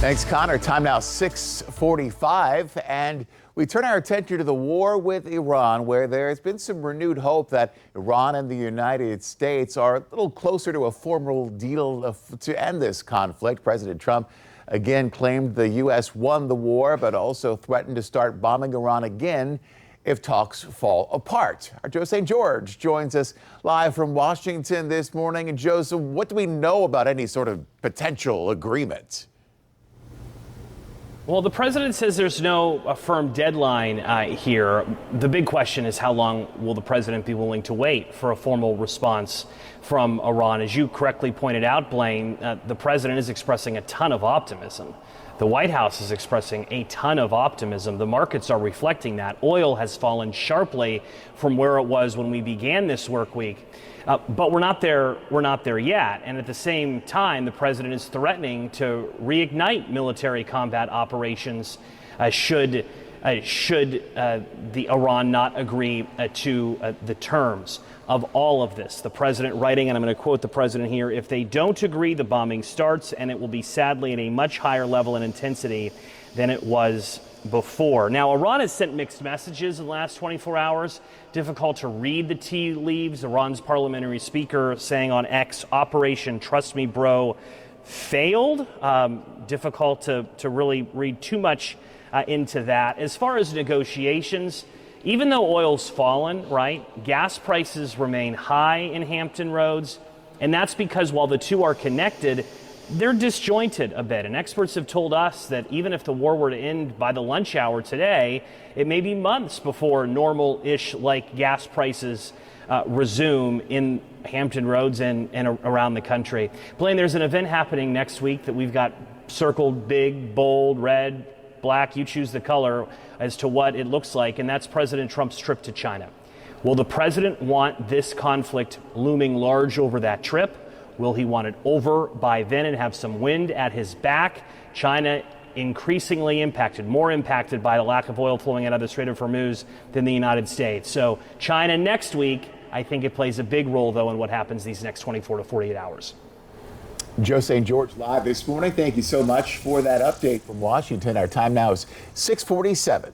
Thanks, Connor. Time now 6:45, and we turn our attention to the war with Iran, where there has been some renewed hope that Iran and the United States are a little closer to a formal deal to end this conflict. President Trump again claimed the U.S. won the war, but also threatened to start bombing Iran again if talks fall apart. Our Joe St. George joins us live from Washington this morning. And Joe, so what do we know about any sort of potential agreement? Well, the president says there's no firm deadline here. The big question is, how long will the president be willing to wait for a formal response from Iran? As you correctly pointed out, Blaine, the president is expressing a ton of optimism. The White House is expressing a ton of optimism. The markets are reflecting that. Oil has fallen sharply from where it was when we began this work week. But we're not there yet. And at the same time, the president is threatening to reignite military combat operations should the Iran not agree to the terms of all of this. The president writing, and I'm going to quote the president here, "If they don't agree, the bombing starts, and it will be sadly at a much higher level and intensity than it was before." Now, Iran has sent mixed messages in the last 24 hours. Difficult to read the tea leaves. Iran's parliamentary speaker saying on X, "Operation Trust Me Bro failed." Difficult to really read too much into that. As far as negotiations, even though oil's fallen, right, gas prices remain high in Hampton Roads, and that's because while the two are connected, they're disjointed a bit. And experts have told us that even if the war were to end by the lunch hour today, it may be months before normal-ish like gas prices resume in Hampton Roads and around the country. Blaine, there's an event happening next week that we've got circled big, bold, red, black, you choose the color as to what it looks like, and that's President Trump's trip to China. Will the president want this conflict looming large over that trip? Will he want it over by then and have some wind at his back? China increasingly impacted, more impacted by the lack of oil flowing out of the Strait of Hormuz than the United States. So China next week, I think it plays a big role, though, in what happens these next 24 to 48 hours. Joe St. George live this morning. Thank you so much for that update from Washington. Our time now is 6:47.